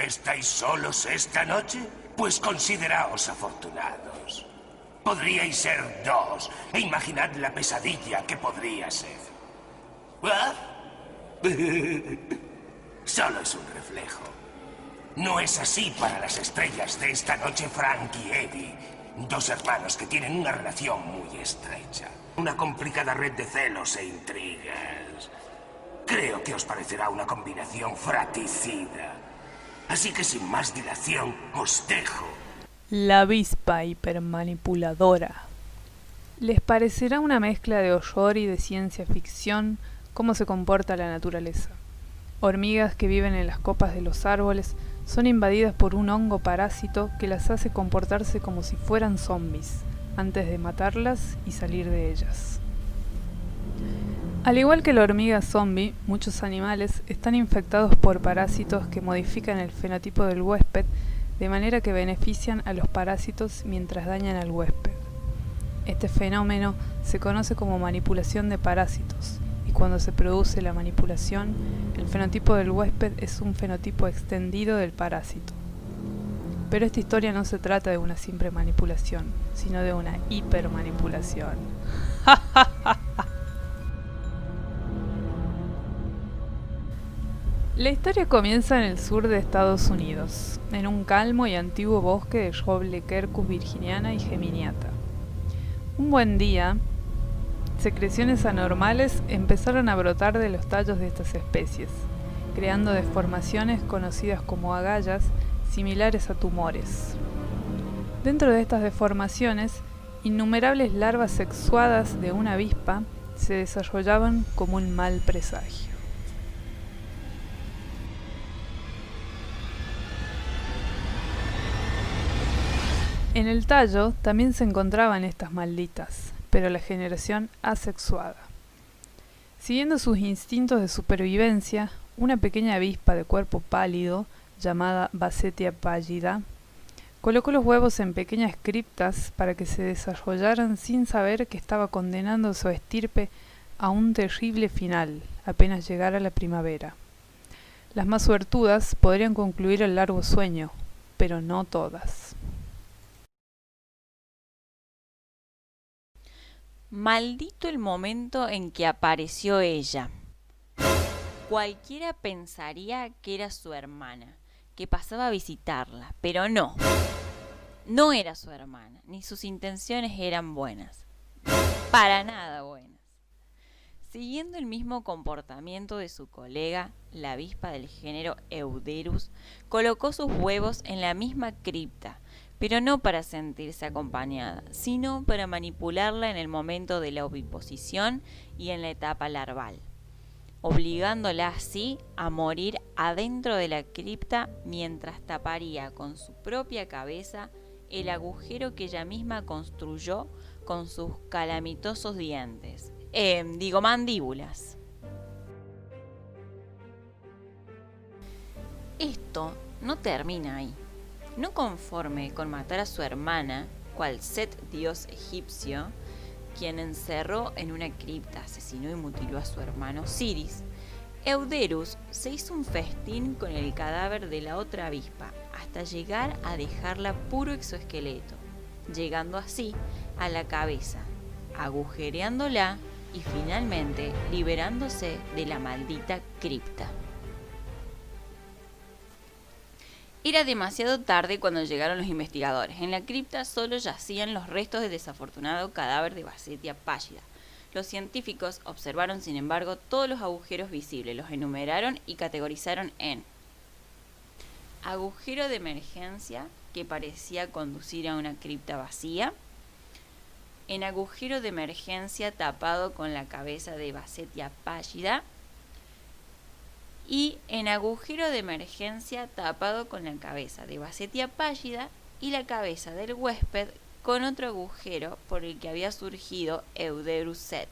¿Estáis solos esta noche? Pues consideraos afortunados. Podríais ser dos, e imaginad la pesadilla que podría ser. ¿Ah? Solo es un reflejo. No es así para las estrellas de esta noche, Frank y Eddie. Dos hermanos que tienen una relación muy estrecha. Una complicada red de celos e intrigas. Creo que os parecerá una combinación fratricida. Así que sin más dilación, os dejo. La avispa hipermanipuladora. Les parecerá una mezcla de horror y de ciencia ficción cómo se comporta la naturaleza. Hormigas que viven en las copas de los árboles son invadidas por un hongo parásito que las hace comportarse como si fueran zombies, antes de matarlas y salir de ellas. Al igual que la hormiga zombie, muchos animales están infectados por parásitos que modifican el fenotipo del huésped de manera que benefician a los parásitos mientras dañan al huésped. Este fenómeno se conoce como manipulación de parásitos, y cuando se produce la manipulación, el fenotipo del huésped es un fenotipo extendido del parásito. Pero esta historia no se trata de una simple manipulación, sino de una hipermanipulación. La historia comienza en el sur de Estados Unidos, en un calmo y antiguo bosque de roble quercus virginiana y geminiata. Un buen día, secreciones anormales empezaron a brotar de los tallos de estas especies, creando deformaciones conocidas como agallas, similares a tumores. Dentro de estas deformaciones, innumerables larvas sexuadas de una avispa se desarrollaban como un mal presagio. En el tallo también se encontraban estas malditas, pero la generación asexuada. Siguiendo sus instintos de supervivencia, una pequeña avispa de cuerpo pálido, llamada Bassetia pallida, colocó los huevos en pequeñas criptas para que se desarrollaran sin saber que estaba condenando su estirpe a un terrible final, apenas llegara la primavera. Las más suertudas podrían concluir el largo sueño, pero no todas. Maldito el momento en que apareció ella. Cualquiera pensaría que era su hermana, que pasaba a visitarla, pero no. No era su hermana, ni sus intenciones eran buenas. Para nada buenas. Siguiendo el mismo comportamiento de su colega, la avispa del género Euderus colocó sus huevos en la misma cripta, pero no para sentirse acompañada, sino para manipularla en el momento de la oviposición y en la etapa larval, obligándola así a morir adentro de la cripta mientras taparía con su propia cabeza el agujero que ella misma construyó con sus calamitosos dientes, mandíbulas. Esto no termina ahí. No conforme con matar a su hermana, cual Set, dios egipcio, quien encerró en una cripta, asesinó y mutiló a su hermano Siris, Euderus se hizo un festín con el cadáver de la otra avispa, hasta llegar a dejarla puro exoesqueleto, llegando así a la cabeza, agujereándola y finalmente liberándose de la maldita cripta. Era demasiado tarde cuando llegaron los investigadores. En la cripta solo yacían los restos del desafortunado cadáver de Bassetia pallida. Los científicos observaron, sin embargo, todos los agujeros visibles, los enumeraron y categorizaron en agujero de emergencia, que parecía conducir a una cripta vacía, en agujero de emergencia tapado con la cabeza de Bassetia pallida, y en agujero de emergencia tapado con la cabeza de Bassetia pallida y la cabeza del huésped con otro agujero por el que había surgido Euderus Set.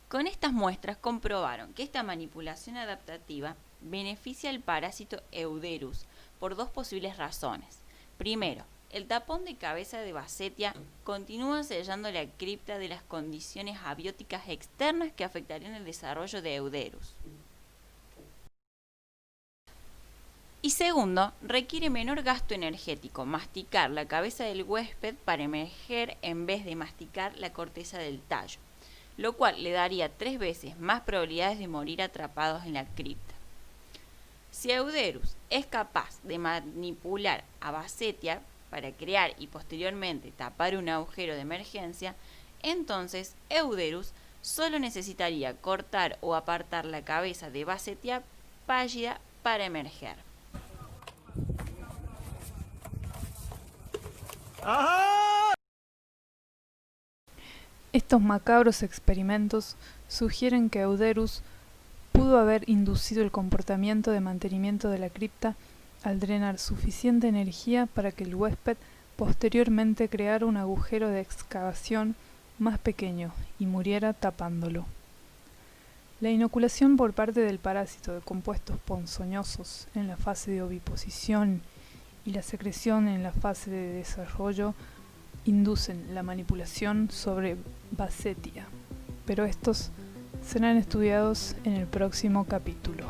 Con estas muestras comprobaron que esta manipulación adaptativa beneficia al parásito Euderus por dos posibles razones. Primero, el tapón de cabeza de Bassetia continúa sellando la cripta de las condiciones abióticas externas que afectarían el desarrollo de Euderus. Y segundo, requiere menor gasto energético masticar la cabeza del huésped para emerger en vez de masticar la corteza del tallo, lo cual le daría 3 veces más probabilidades de morir atrapados en la cripta. Si Euderus es capaz de manipular a Basetia para crear y posteriormente tapar un agujero de emergencia, entonces Euderus solo necesitaría cortar o apartar la cabeza de Basetia pálida para emerger. Estos macabros experimentos sugieren que Euderus pudo haber inducido el comportamiento de mantenimiento de la cripta al drenar suficiente energía para que el huésped posteriormente creara un agujero de excavación más pequeño y muriera tapándolo. La inoculación por parte del parásito de compuestos ponzoñosos en la fase de oviposición y la secreción en la fase de desarrollo inducen la manipulación sobre Basetia, pero estos serán estudiados en el próximo capítulo.